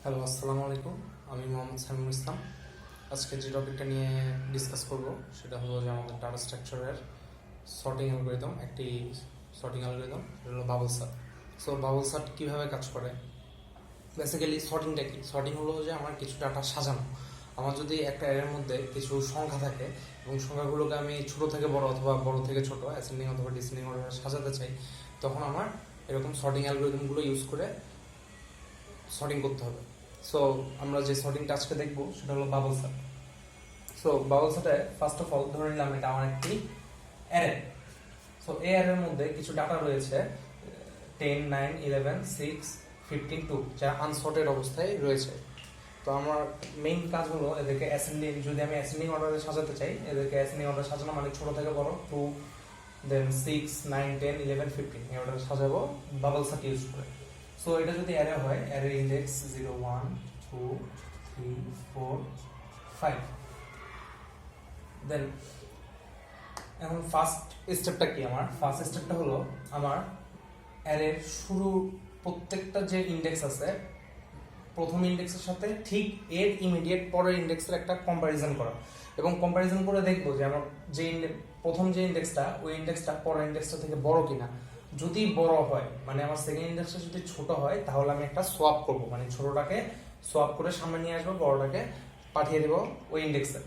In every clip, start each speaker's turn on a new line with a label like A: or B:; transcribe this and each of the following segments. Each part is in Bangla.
A: হ্যালো, আসসালামু আলাইকুম। আমি মোহাম্মদ সামিউল ইসলাম। আজকে যে টপিকটা নিয়ে ডিসকাস করব সেটা হলো যে আমাদের ডাটা স্ট্রাকচারের সর্টিং অ্যালগরিদম, একটি সর্টিং অ্যালগরিদম, সেটা হলো bubble sort. So bubble shirt কীভাবে কাজ করে? বেসিক্যালি সর্টিংটা কি? সর্টিং হলো যে আমার কিছু ডাটা সাজানো। আমার যদি একটা অ্যারের মধ্যে কিছু সংখ্যা থাকে এবং সংখ্যাগুলোকে আমি ছোট থেকে বড় অথবা বড় থেকে ছোট, অ্যাসেন্ডিং অথবা ডিসেন্ডিং অর্ডারে সাজাতে চাই, তখন আমার এরকম সর্টিং অ্যালগরিদমগুলো ইউজ করে সর্টিং করতে হবে। সো আমরা যে সর্টিংটা আজকে দেখবো সেটা হলো বাবল সার্ট। সো বাবল সার্টে ফার্স্ট অফ অল ধরে নিলাম এটা আমার একটি অ্যারে। সো এই অ্যারের মধ্যে কিছু ডাটা রয়েছে 10, 9, 11, 6, 15, 2, যা আনসর্টেড অবস্থায় রয়েছে। তো আমার মেইন কাজ হলো এদেরকে অ্যাসেন্ডিং, যদি আমি অ্যাসেন্ডিং অর্ডারে সাজাতে চাই, এদেরকে অ্যাসেন্ডিং অর্ডারে সাজানো মানে ছোট থেকে বড়, 2, দেন 6, 9, 10, 11, 15 এই অর্ডারে সাজাবো বাবল সার্ট ইউজ করে। সো এটা যদি অ্যারে হয়, অ্যারে ইন্ডেক্স 0, 1, 2, 3, 4, 5। দেন এখন ফার্স্ট স্টেপটা কি? আমার ফার্স্ট স্টেপটা হলো আমার অ্যারের শুরু প্রত্যেকটা যে ইন্ডেক্স আছে, প্রথম ইন্ডেক্সের সাথে ঠিক এর ইমিডিয়েট পরের ইন্ডেক্সের একটা কম্প্যারিজন করা, এবং কম্প্যারিজন করে দেখবো যে আমার যে প্রথম যে ইন্ডেক্সটা, ওই ইন্ডেক্সটা পরের ইন্ডেক্সটা থেকে বড় কিনা। যদি বড় হয়, মানে আমার সেকেন্ড ইন্ডেক্সটা যদি ছোট হয়, তাহলে আমি একটা সোয়াপ করব, মানে ছোটটাকে সোয়াপ করে সামনে নিয়ে আসবো, বড়টাকে পাঠিয়ে দেবো ওই ইন্ডেক্সে।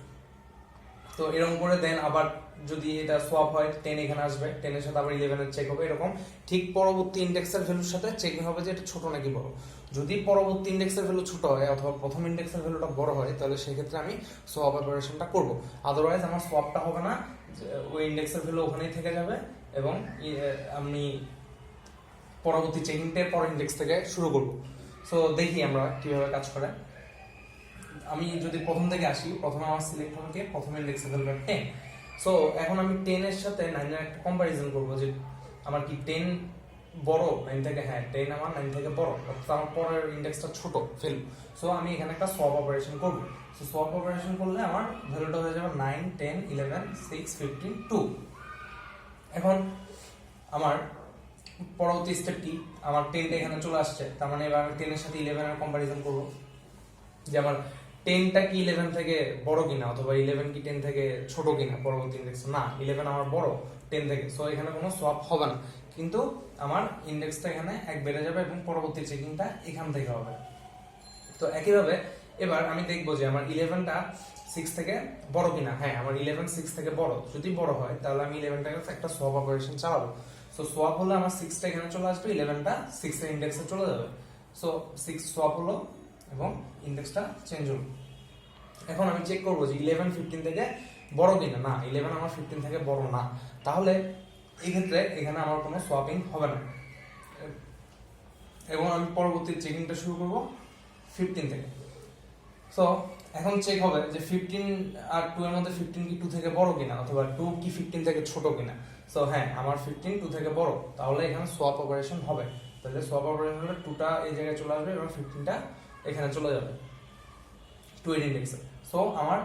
A: তো এরকম করে দেন আবার যদি এটা সোয়াপ হয়, 10 এখানে আসবে, 10 এর সাথে আবার 11 এর চেক হবে, এরকম ঠিক পরবর্তী ইন্ডেক্সের ভ্যালুর সাথে চেকিং হবে যে এটা ছোট নাকি বড়। যদি পরবর্তী ইন্ডেক্সের ভ্যালু ছোট হয় অথবা প্রথম ইন্ডেক্সের ভ্যালুটা বড় হয়, তাহলে সেক্ষেত্রে আমি সোয়াপ অপারেশনটা করব। আদারওয়াইজ আমার সোয়াপটা হবে না, ওই ইন্ডেক্সের ভ্যালু ওখানেই থেকে যাবে এবং আমি পরবর্তী চেকিংটা পরের ইন্ডেক্স থেকে শুরু করব। সো দেখি আমরা কিভাবে কাজ করে। আমি যদি প্রথম থেকে আসি, প্রথমে আমার সিলেক্ট হবে প্রথম ইন্ডেক্সের ভ্যালু 10। সো এখন আমি 10 এর সাথে 9 এর একটা কম্পারিজন করব যে আমার কি 10 বড় 9 থেকে? হ্যাঁ, 10 আমার 9 থেকে বড়, অর্থাৎ আমার পরের ইন্ডেক্সটা ছোট ভ্যালু। সো আমি এখানে একটা সোয়াপ অপারেশন করব। সো সোয়াপ অপারেশন করলে আমার ভ্যালুটা হয়ে যাবে 9, 10, 11, 6, 15, 2। এখন আমার পরবর্তী স্টেপ কি? আমার 10টা এখানে চলে আসছে, তার মানে এবার আমি 10 এর সাথে 11 এর কম্পারিজন করব যে আমার 10টা কি 11 থেকে বড় কিনা, অথবা 11 কি 10 থেকে ছোট কিনা পরবর্তী ইন্ডেক্স। না, 11 আমার বড় 10 থেকে, সো এখানে কোনো সোয়াপ হবে না, কিন্তু আমার ইন্ডেক্সটা এখানে এক বেড়ে যাবে এবং পরবর্তী চেকিংটা এখান থেকে হবে। তো একইভাবে এবার আমি দেখবো যে আমার 11টা 6 থেকে বড় কিনা। হ্যাঁ, আমার 11 6 থেকে বড়। যদি বড় হয়, তাহলে আমি 11টাকে একটা সোয়াপ অপারেশন চালাবো। সো সোয়াপ হলে আমার 6টা এখানে চলে আসবে, 11টা 6 এর ইন্ডেক্সে চলে যাবে। সো 6 সোয়াপ হলো এবং ইন্ডেক্সটা চেঞ্জ হলো। এখন আমি চেক করবো যে 11 15 থেকে বড় কিনা। না, 11 আমার 15 থেকে বড় না, তাহলে এই ক্ষেত্রে এখানে আমার কোনো সোয়াপিং হবে না এবং আমি পরবর্তী চেকিংটা শুরু করব 15 থেকে। সো এখন চেক হবে যে 15 আর 2 এর মধ্যে 15 কি 2 থেকে বড় কিনা, অথবা 2 কি 15 থেকে ছোট কিনা। সো হ্যাঁ, আমার 15 2 থেকে বড়, তাহলে এখানে সোয়াপ অপারেশন হবে। তাহলে সোয়াপ অপারেশন হলে 2টা এই জায়গায় চলে আসবে এবং 15টা এখানে চলে যাবে 2 এর ইন্ডেক্সে। সো আমার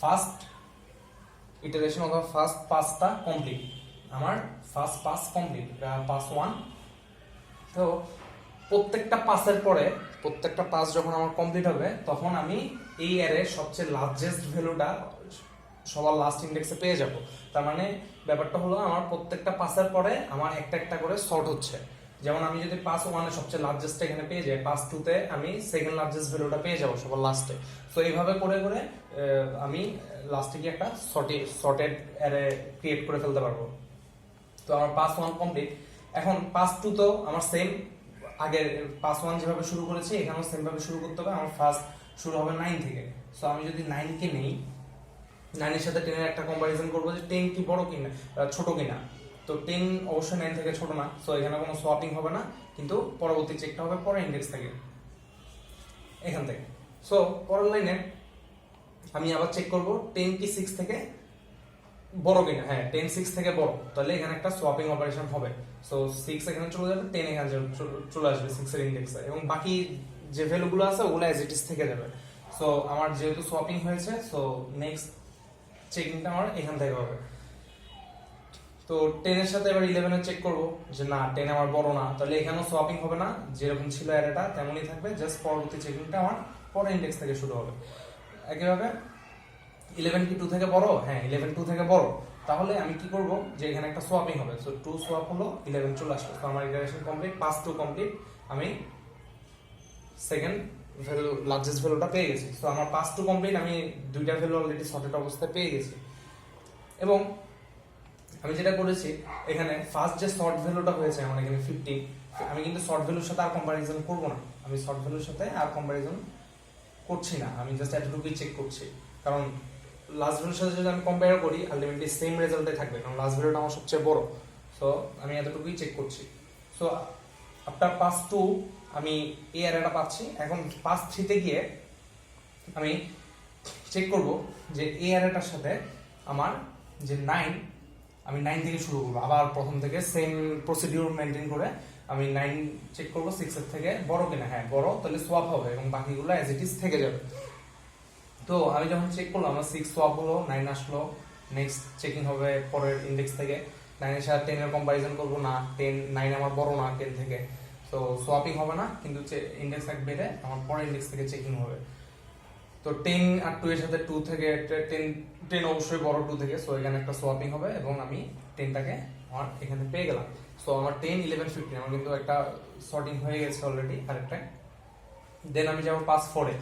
A: ফার্স্ট ইটারেশন অথবা ফার্স্ট পাসটা কমপ্লিট। আমার ফার্স্ট পাস কমপ্লিট, পাস 1। তো প্রত্যেকটা পাসের পরে, প্রত্যেকটা পাস যখন আমার কমপ্লিট হবে, তখন আমি এই অ্যারের সবচেয়ে লার্জেস্ট ভ্যালুটা সবার লাস্ট ইন্ডেক্সে পেয়ে যাব। তার মানে ব্যাপারটা হলো আমার প্রত্যেকটা পাসের পরে আমার একটা একটা করে সর্ট হচ্ছে। যেমন আমি যদি পাস 1 সবচেয়ে লার্জেস্ট এখানে পেয়ে যাই, পাস 2 তে আমি সেকেন্ড লার্জেস্ট ভ্যালুটা পেয়ে যাব সবার লাস্টে। সো এইভাবে করে করে আমি লাস্টে গিয়ে একটা সর্টেড অ্যারে ক্রিয়েট করে ফেলতে পারবো। তো আমার পাস 1 কমপ্লিট। এখন পাস 2 তো আমার সেম, আগের পাস 1 যেভাবে শুরু করেছি এখানেও সেম ভাবে শুরু করতে হবে। আমার ফার্স্ট শুরু হবে 9 থেকে। সো আমি যদি 9 কে নেই, 9 এর সাথে 10 এর একটা কম্পারিজন করব যে 10 কি বড় কিনা, ছোট কিনা। তো 10 অবশ্যই 9 থেকে ছোট না, সো এখানে কোনো সোয়াপিং হবে না, কিন্তু পরবর্তী চেকটা হবে পরের ইন্ডেক্স থেকে, এখান থেকে। সো পরের লাইনে আমি আবার চেক করব 10 কি 6 থেকে বড় কিনা। হ্যাঁ, 10 6 থেকে বড়, তাহলে এখানে একটা সোয়াপিং অপারেশন হবে। সো 6 এখানে চলে যাবে, 10 এখানে চলে আসবে 6 এর ইন্ডেক্সে, এবং বাকি যে ভ্যালুগুলো আছে ওগুলো অ্যাজ ইট ইজ থেকে যাবে। সো আমার যেহেতু সোয়াপিং হয়েছে, সো নেক্সট চেকিংটা আমার এখান থেকে হবে। তো 10 এর সাথে এবার 11 এর চেক করব যে না 10 আমার বড় না, তাহলে এখানেও সোয়াপিং হবে না, যেরকম ছিল অ্যারেটা তেমনই থাকবে, জাস্ট পরবর্তী চেকিংটা আমার পরের ইন্ডেক্স থেকে শুরু হবে। একইভাবে 11 কি 2 থেকে বড়? হ্যাঁ 11 2 থেকে বড়, তাহলে আমি কি করব যে এখানে একটা সোয়াপিং হবে, সো 2 সোয়াপ হলো 11 চলে আসলো, তো আমার iteration complete, pass to complete, আমি সেকেন্ড ভ্যালু লার্জেস্ট ভ্যালুটা পেয়ে গেছি। সো আমার পাস টু কমপ্লিট, আমি দুইটা ভ্যালু অলরেডি সর্টেড অবস্থায় পেয়ে গেছি। এবং আমি যেটা করেছি এখানে ফার্স্ট যে শর্ট ভ্যালুটা হয়েছে আমার এখানে 15, আমি কিন্তু শর্ট ভ্যালুর সাথে আর কম্পারিজন করব না, আমি শর্ট ভ্যালুর সাথে আর কম্পারিজন করছি না, আমি জাস্ট এতটুকুই চেক করছি, কারণ লাস্ট ভ্যালুর সাথে যদি আমি কম্পেয়ার করি আলটিমেটলি সেম রেজাল্টে থাকবে, কারণ লাস্ট ভ্যালুটা আমার সবচেয়ে বড়। সো আমি এতটুকুই চেক করছি। সো আফটার পাস টু আমি এই অ্যারেটা পাচ্ছি। এখন পাস থ্রিতে গিয়ে আমি চেক করব যে এই অ্যারেটার সাথে আমার যে 9, আমি 9 থেকে শুরু করবো, আবার প্রথম থেকে সেম প্রসিডিউর মেনটেন করে আমি 9 চেক করব 6 এর থেকে বড় কিনা, হ্যাঁ বড়, তাহলে সোয়াপ হবে এবং বাকিগুলো অ্যাজ ইট ইজ থেকে যাবে। তো আমি যখন চেক করলাম আমার 6 সোয়াপ হলো, 9 আসলো, নেক্সট চেকিং হবে পরের ইন্ডেক্স থেকে, 9 এর সাথে 10 এর কম্পারিজন করব না, 9 আমার বড় না 10 থেকে, তো সোয়াপিং হবে না, কিন্তু ইন্ডেক্স এক বেড়ে আমার পরের ইন্ডেক্স থেকে চেকিং হবে। তো 10 আর 2 এর সাথে 2 থেকে 10 অবশ্যই বড় 2 থেকে, সো এখানে একটা সোয়াপিং হবে এবং আমি 10টাকে আমার এখানে পেয়ে গেলাম। সো আমার 10 11 15 আমার কিন্তু একটা সর্টিং হয়ে গেছে অলরেডি আরেকটা। দেন আমি যাব পাস 4 এ।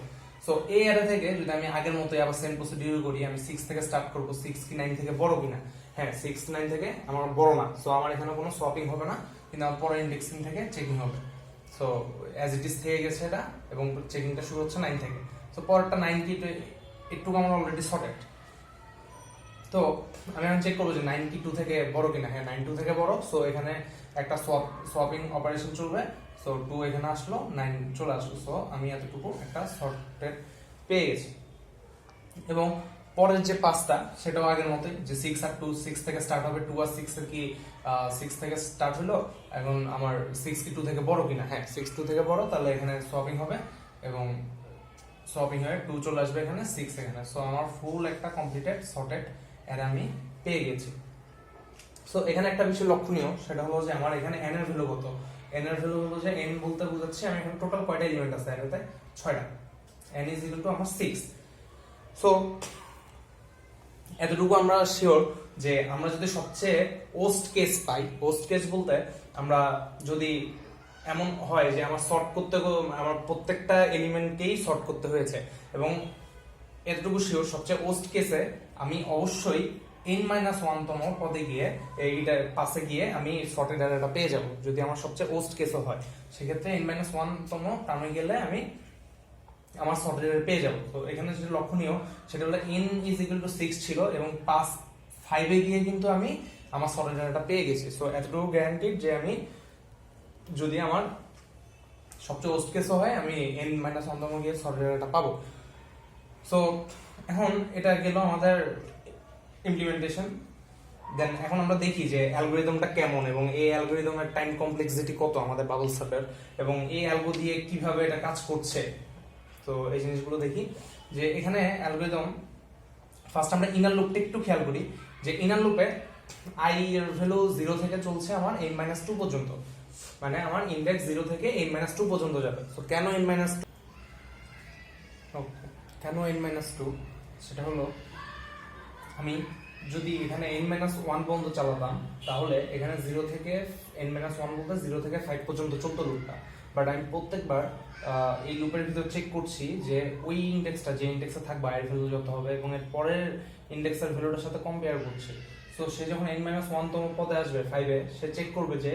A: সো এই অ্যারে থেকে যদি আমি আগের মতোই আবার সেম প্রসিডিউর করি, আমি 6 থেকে স্টার্ট করব, 6 কি 9 থেকে বড় কিনা, হ্যাঁ 6 9 থেকে আমার বড় না, সো আমার এখানে কোনো সোয়াপিং হবে না, কিন্তু আমার পরের ইন্ডেক্সিং থেকে চেকিং হবে। সো অ্যাজ ইট ইজ থেকে গেছে এটা এবং চেকিংটা শুরু হচ্ছে 9 থেকে। তো পরেরটা 9 কি একটু আমার অলরেডি সর্টেড। তো আমি এখন চেক করবো যে 9 কি 2 থেকে বড় কিনা, হ্যাঁ 9 2 থেকে বড়, সো এখানে একটা সোয়াপিং অপারেশন চলবে, সো 2 এখানে আসলো, 9 চলে আসলো, সো আমি এতটুকু একটা সর্টেড পেয়ে গেছি। এবং পরের যে পাঁচটা সেটাও আগের মতোই, যে 6 আর 2, 6 থেকে স্টার্ট হবে, 2 আর 6 এর কি 6 থেকে স্টার্ট হলো, এখন আমার 6 কি 2 থেকে বড় কিনা, হ্যাঁ 6 2 থেকে বড়, তাহলে এখানে সোয়াপিং হবে এবং সোয়াপিং হয়ে 2 চলে আসবে এখানে, 6 এখানে, সো আমার ফুল একটা কমপ্লিটেড সর্টেড এর আমি পেয়ে গেছি। সো এখানে একটা বিষয় লক্ষণীয়, সেটা হলো যে আমার এখানে n এর ভ্যালু কত। n এর ভ্যালু হলো যে n বলতে বোঝাচ্ছি আমি এখানে টোটাল কয়টা এলিমেন্ট আছে এটাতে, 6টা, n ইজ ইকুয়াল টু আমার 6। সো এতটুকু আমরা শিওর যে আমরা যদি সবচেয়ে ওস্ট কেস পাই, ওস্ট কেস বলতে আমরা যদি এমন হয় যে আমার সর্ট করতে আমার প্রত্যেকটা এলিমেন্টকেই সর্ট করতে হয়েছে, এবং এতটুকু শিওর সবচেয়ে ওস্ট কেসে আমি অবশ্যই n-1 তম পদে গিয়ে এইটা পাশে গিয়ে আমি সর্টেড অ্যারেটা পেয়ে যাব, যদি আমার সবচেয়ে ওস্ট কেসও হয়, সেক্ষেত্রে n-1 তম টার্মে গেলে আমি আমার সর্টেড অ্যারে পেয়ে যাব। তো এখানে যেটা লক্ষণীয় সেটা হলো n ইজ ইকুয়াল টু 6 ছিল এবং পাস 5 এ গিয়ে কিন্তু আমি আমার সর্টেড অ্যারেটা পেয়ে গেছি। সো এতটুকু গ্যারান্টিড যে আমি যদি আমার সবচেয়ে ওস্ট কেসও হয় আমি n-1 তম গিয়ে সর্টেড অ্যারেটা পাবো। সো এখন এটা গেল আমাদের ইমপ্লিমেন্টেশন। দেন এখন আমরা দেখি যে অ্যালগরিদমটা কেমন এবং এই অ্যালগরিদমের টাইম কমপ্লেক্সিটি কত আমাদের বাবল সর্টার, এবং এই অ্যালগো দিয়ে কিভাবে এটা কাজ করছে। তো এই জিনিসগুলো দেখি যে এখানে অ্যালগরিদম ফার্স্ট আমরা ইনার লুপটা একটু খেয়াল করি, যে ইনার লুপে i এর ভ্যালু 0 থেকে চলছে আমার n-2 পর্যন্ত, মানে আমার ইন্ডেক্স 0 থেকে n-2 পর্যন্ত যাবে। তো কেন n-2, কেন n-2, সেটা হলো আমি যদি এখানে n-1 পর্যন্ত চালাতাম তাহলে এখানে 0 থেকে n-1 বলতে 0 থেকে 5 পর্যন্ত চলতো লুপটা, বাট আমি প্রত্যেকবার এই লুপের ভিতর চেক করছি যে ওই ইন্ডেক্সটা যে ইন্ডেক্সে থাকবে এর ভ্যালু যত হবে এবং এর পরের ইন্ডেক্সের ভ্যালুটার সাথে কম্পেয়ার করছি। সো সে যখন n-1 তম পদে আসবে 5 এ, সে চেক করবে যে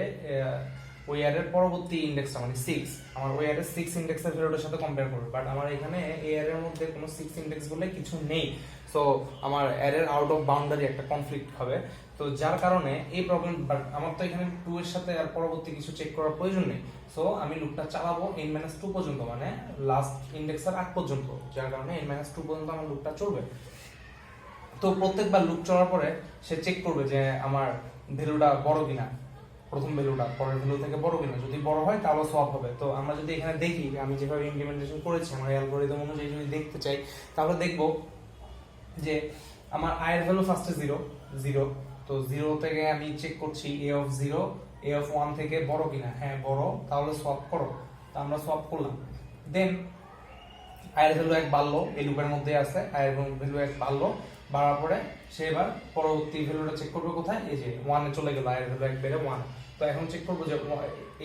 A: ওই অ্যারের পরবর্তী ইন্ডেক্সটা মানে 6, আমার ওই অ্যারের 6 ইন্ডেক্সের ভ্যালুটার সাথে কম্পেয়ার করবে, বাট আমার এখানে এই অ্যারের মধ্যে কোনো 6 ইন্ডেক্স বলে কিছু নেই। সো আমার অ্যারের আউট অফ বাউন্ডারি একটা কনফ্লিক্ট হবে, তো যার কারণে এই প্রবলেম, বাট আমার তো এখানে 2 এর সাথে আর পরবর্তী কিছু চেক করার প্রয়োজন নেই। সো আমি লুপটা চালাবো n-2 পর্যন্ত, মানে লাস্ট ইন্ডেক্সের আগ পর্যন্ত, যার কারণে n-2 পর্যন্ত আমার লুপটা চলবে। তো প্রত্যেকবার লুপ চলার পরে সে চেক করবে যে আমার ভ্যালুটা বড় কিনা, প্রথম ভ্যালুটা পরের ভ্যালু থেকে বড় কিনা, যদি বড় হয় তাহলে সোয়াপ হবে। তো আমরা যদি এখানে দেখি আমি যেভাবে ইমপ্লিমেন্টেশন করেছি আমার অ্যালগরিদম অনুযায়ী যদি দেখতে চাই, তাহলে দেখবো যে আমার i এর ভ্যালু ফার্স্টে 0 0, তো 0 থেকে আমি চেক করছি a of 0 a of 1 থেকে বড় কিনা, হ্যাঁ বড়, তাহলে সোয়াপ করো। তো আমরা সোয়াপ করলাম, দেন i এর ভ্যালু 1 বাড়লো, এই লুপের মধ্যে আছে i এর ভ্যালু 1 বাড়লো, বাড়ার পরে সে এবার পরবর্তী ভ্যালুটা চেক করবে কোথায়, এই যে 1 এ চলে গেল, i এর ভ্যালু 1 বেড়ে 1। তো এখন চেক করব যে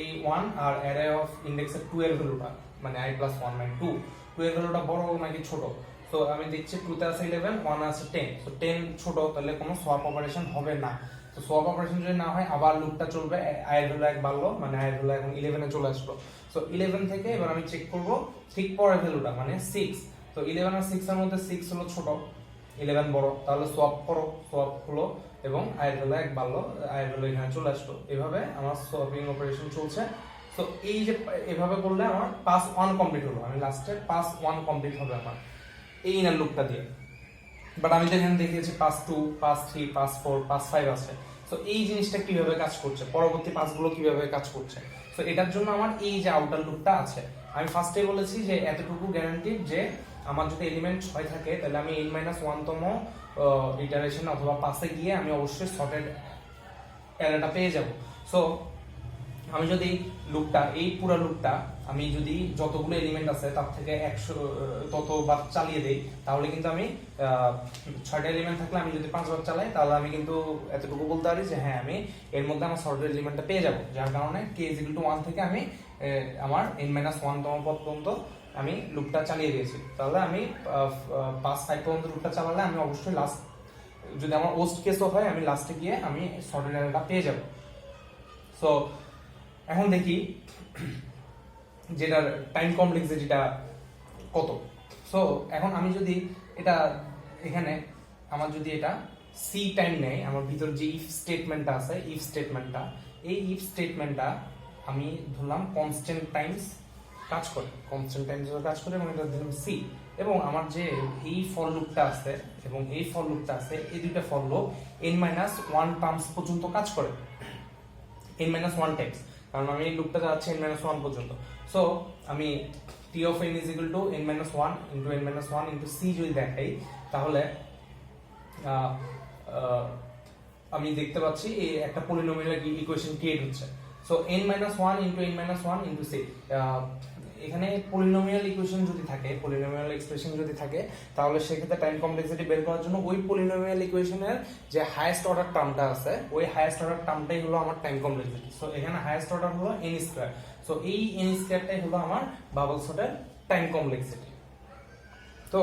A: এই 1 আর অ্যারে অফ ইন্ডেক্সের 2 এর ভ্যালুটা মানে i + 1 মানে 2 এর ভ্যালুটা বড় নাকি ছোট। তো আমি দেখছি 2 তে আছে 11, 1 আছে 10, তো 10 ছোট, তাহলে কোনো সোয়াপ অপারেশন হবে না। তো সোয়াপ অপারেশন যদি না হয় আবার লুপটা চলবে, i এর ভ্যালু 1 বাড়লো মানে i এর ভ্যালু এখন 11 এ চলে আসলো। সো 11 থেকে এবার আমি চেক করব ঠিক পরের ভ্যালুটা মানে 6। তো 11 আর 6 এর মধ্যে 6 হলো ছোট, 11 বড়, তাহলে সোয়াপ করো, সোয়াপ হলো এবং i এর ভ্যালু 1 বাড়লো, i এর ভ্যালু এখানে চলে আসলো। এভাবে আমার সোয়াপিং অপারেশন চলছে। তো এই যে এভাবে করলে আমার পাস 1 কমপ্লিট হলো, আমি লাস্টে পাস 1 কমপ্লিট হবে আমার এই ইনার লুপটা দিয়ে। বাট আমি তো এখানে দেখিয়েছি পাস 2, পাস 3, পাস 4, পাস 5 আছে। তো এই জিনিসটা কিভাবে কাজ করছে, পরবর্তী পাসগুলো কিভাবে কাজ করছে, তো এটার জন্য আমার এই যে আউটার লুপটা আছে। আমি ফার্স্টে বলেছি যে এতটুকু গ্যারান্টিড যে আমার যদি এলিমেন্ট 6 থাকে তাহলে আমি n-1 তম ইটারেশন অথবা পাসে গিয়ে আমি অবশ্যই সর্টেড অ্যারেটা পেয়ে যাব। সো আমি যদি লুপটা, এই পুরো লুপটা আমি যদি যতগুলো এলিমেন্ট আছে তার থেকে 100 ততবার চালিয়ে দেই, তাহলে কিন্তু আমি 6টা এলিমেন্ট থাকলে আমি যদি 5 বার চালাই তাহলে আমি কিন্তু এতটুকু বলতে পারি যে হ্যাঁ আমি এর মধ্যে আমার সর্টেড এলিমেন্টটা পেয়ে যাব। যার কারণে k = 1 থেকে আমি আমার n-1 তম পদ পর্যন্ত আমি লুপটা চালিয়ে দিয়েছি। তাহলে আমি 5 পর্যন্ত লুপটা চালালে আমি অবশ্যই লাস্ট, যদি আমার ওস্ট কেসও হয়, আমি লাস্টে গিয়ে আমি সর্টেড অ্যারেটা পেয়ে যাব। সো এখন দেখি যেটার টাইম কমপ্লেক্সিটিটা কত। সো এখন আমি যদি এটা এখানে আমার যদি এটা সি টাইম নেয়, আমার ভিতর যে ইফ স্টেটমেন্টটা আছে, ইফ স্টেটমেন্টটা, এই ইফ স্টেটমেন্টটা আমি ধরলাম কনস্ট্যান্ট টাইমস কাজ করে, কনস্ট্যান্ট টাইমস কাজ করে এবং এটা দিলাম সি। এবং আমার যে এই ফর লুপটা আছে এবং এই ফর লুপটা আছে, এই দুইটা ফর লুপ n-1 টার্মস পর্যন্ত কাজ করে, n-1 টাইমস, কারণ আমি এই লুপটা যাচ্ছে n-1 পর্যন্ত। সো আমি t of n is equal to n-1 into n-1 into c যদি দেখাই, তাহলে আমি দেখতে পাচ্ছি এই একটা পলিনোমিয়াল ইকুয়েশন ক্রিয়েট হচ্ছে। So n-1 into n-1 into c, এখানে পলিনোমিয়াল ইকুয়েশন যদি থাকে, পলিনোমিয়াল এক্সপ্রেশন যদি থাকে, তাহলে সেক্ষেত্রে টাইম কমপ্লেক্সিটি বের করার জন্য ওই পলিনোমিয়াল ইকুয়েশনের যে হাইয়েস্ট অর্ডার টার্মটা আছে, ওই হাইয়েস্ট অর্ডার টার্মটাই হলো আমার টাইম কমপ্লেক্সিটি। সো এখানে হাইয়েস্ট অর্ডার হলো n²। সো এই n²টাই হলো আমার বাবল সর্টের টাইম কমপ্লেক্সিটি। তো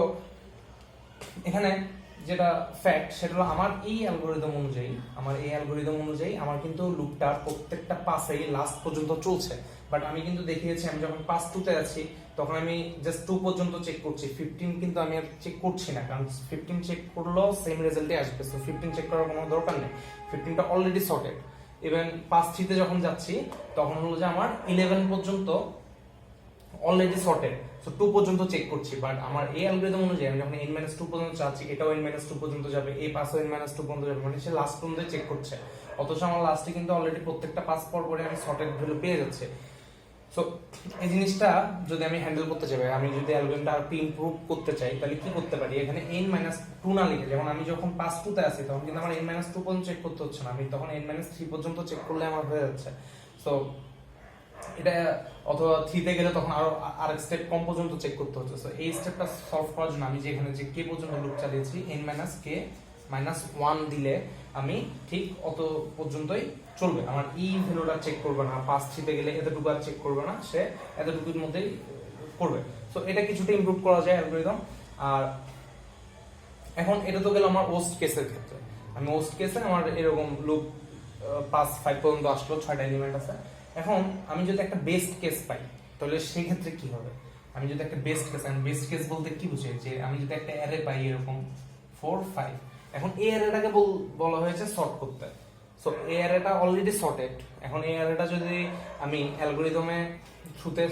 A: এখানে যেটা ফ্যাক্ট সেটা হলো আমার এই অ্যালগরিদম অনুযায়ী আমার কিন্তু লুপটা প্রত্যেকটা পাসেই লাস্ট পর্যন্ত চলছে। বাট আমি কিন্তু দেখিয়েছি আমি যখন পাস 2 তে আছি তখন আমি জাস্ট 2 পর্যন্ত চেক করছি, 15 কিন্তু আমি আর চেক করছি না, কারণ 15 চেক করলেও সেম রেজাল্টই আসবে। সো 15 চেক করার কোনো দরকার নেই, 15টা অলরেডি সর্টেড। ইভেন পাস 3 তে যখন যাচ্ছি তখন হলো যে আমার 11 পর্যন্ত অলরেডি সর্টেড। সো 2 পর্যন্ত চেক করছি, বাট আমার এই অ্যালগরিদম অনুযায়ী আমি যখন n-2 পর্যন্ত যাচ্ছি, এটাও n-2 পর্যন্ত যাবে, এই পাসও n-2 পর্যন্ত যাবে, মানে সে লাস্ট পর্যন্ত চেক করছে। অথচ আমার লাস্টে কিন্তু অলরেডি প্রত্যেকটা পাস পর পরে আমি সর্টেড ভ্যালু পেয়ে যাচ্ছে। সো এই জিনিসটা যদি আমি হ্যান্ডেল করতে চাই, আমি যদি অ্যালগরিদমটা আর ইমপ্রুভ করতে চাই, তাহলে কি করতে পারি, এখানে n-2 না লিখে, যেমন আমি যখন পাস 2 তে আছি তখন কিন্তু আমার n-2 পর্যন্ত চেক করতে হচ্ছে না, আমি তখন n-3 পর্যন্ত চেক করলে আমার হয়ে যাচ্ছে। সো এটা অথবা 3 তে গেলে তখন আর এক স্টেপ কম পর্যন্ত চেক করতে হচ্ছে। সো এই স্টেপটা সলভ করার জন্য আমি যে এখানে যে k পর্যন্ত লুপ চালিয়েছি, n-k-1 দিলে আমি ঠিক অত পর্যন্তই চলবে, আমার ই ভ্যালুটা চেক করবে না, পাস 3 তে গেলে এতটুকু আর চেক করবে না, সে এতটুকুর মধ্যেই করবে। সো এটা কিছুটা ইমপ্রুভ করা যায় অ্যালগরিদম। আর এখন এটা তো গেল আমার ওস্ট কেসের ক্ষেত্রে, আমি ওস্ট কেসে আমার এরকম লুপ পাস 5 পর্যন্ত আসলো, 6টা এলিমেন্ট আছে। এখন আমি যদি একটা বেস্ট কেস পাই তাহলে সেই ক্ষেত্রে কি হবে, আমি যদি একটা বেস্ট কেস বলতে কি বুঝি, যে আমি যদি একটা অ্যারে পাই এরকম 4, 5, এখন এই অ্যারেটাকে বলা হয়েছে সর্ট করতে। সো এই অ্যারেটা অলরেডি সর্টেড, এখন এই অ্যারেটা যদি আমি অ্যালগরিদমে থ্রুতে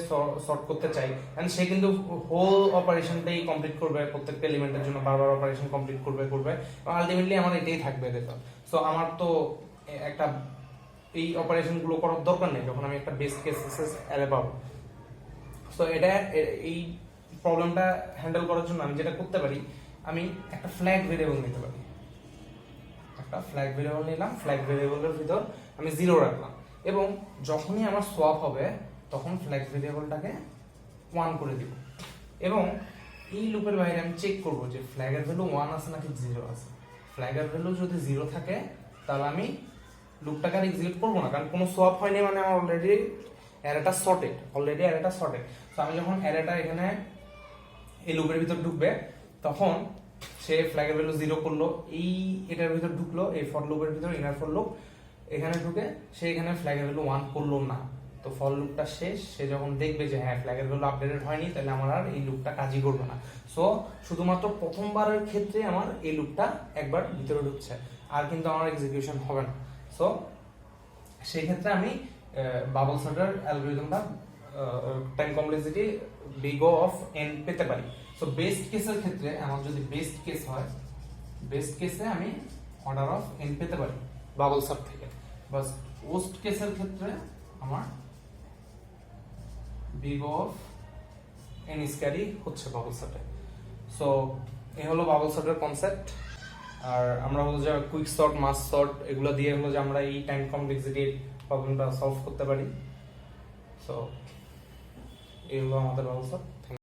A: সর্ট করতে চাই, এন্ড সে কিন্তু হোল অপারেশনটাই কমপ্লিট করবে, প্রত্যেকটা এলিমেন্টের জন্য বারবার অপারেশন কমপ্লিট করবে এবং আলটিমেটলি আমার এটাই থাকবে রেজাল্ট। সো আমার তো একটা এই অপারেশন গুলো করার দরকার নেই যখন আমি একটা বেস্ট কেস অ্যারে পাবো। সো এটা এই প্রবলেমটা হ্যান্ডেল করার জন্য আমি যেটা করতে পারি, আমি একটা ফ্ল্যাগ ভেরিয়েবল নিতে পারি, একটা একটা ফ্ল্যাগ ভেরিয়েবল নিলাম, ফ্ল্যাগ ভেরিয়েবলের ভিতর আমি 0 রাখলাম, এবং যখনই আমার সোয়াপ হবে তখন ফ্ল্যাগ ভেরিয়েবলটাকে 1 করে দিব, এবং এই লুপের বাইরে আমি চেক করব যে ফ্ল্যাগের ভ্যালু 1 আছে নাকি 0 আছে। ফ্ল্যাগের ভ্যালু যদি 0 থাকে তাহলে আমি লুপটাকে আর এক্সিকিউট করবো না, কারণ কোনো সোয়াপ হয়নি, মানে আমার অলরেডি অ্যারেটা সর্টেড, তো আমি যখন অ্যারেটা এখানে এই লুপের ভিতর ঢুকবে তখন সে ফ্ল্যাগের ভ্যালু 0 করলো, এটার ভিতর ঢুকলো, এই ফর লুপের ভিতর, ইনার ফর লুপ এখানে ঢুকে সে এখানে ফ্ল্যাগের ভ্যালু 1 করলো না, তো ফর লুপটা শেষ। সে যখন দেখবে যে হ্যাঁ ফ্ল্যাগের ভ্যালু আপডেটেড হয়নি, তাহলে আমার আর এই লুপটা কাজই করবে না। সো শুধুমাত্র প্রথমবারের ক্ষেত্রে আমার এই লুপটা একবার ভিতরে ঢুকছে, আর কিন্তু আমার এক্সিকিউশন হবে না। সো সেই ক্ষেত্রে আমি বাবল সর্টার অ্যালগরিদমটা time complexity big of n পেতে পারি। সো বেস্ট কেসের ক্ষেত্রে আমার যদি বেস্ট কেস হয়, বেস্ট কেসে আমি অর্ডার অফ n পেতে পারি বাবল সর্ট থেকে, বাস ওস্ট কেসের ক্ষেত্রে আমার বিগ অফ n স্কয়ারই হচ্ছে বাবল সর্টে। সো এই হলো বাবল সর্টের কনসেপ্ট। আর আমরা হলো যে কুইক সর্ট, মাস সর্ট এগুলো দিয়ে হলো যে আমরা এই টাইম কমপ্লেক্সিটির প্রবলেমটা সলভ করতে পারি। সো এই হলো আমাদের বাবল সর্ট।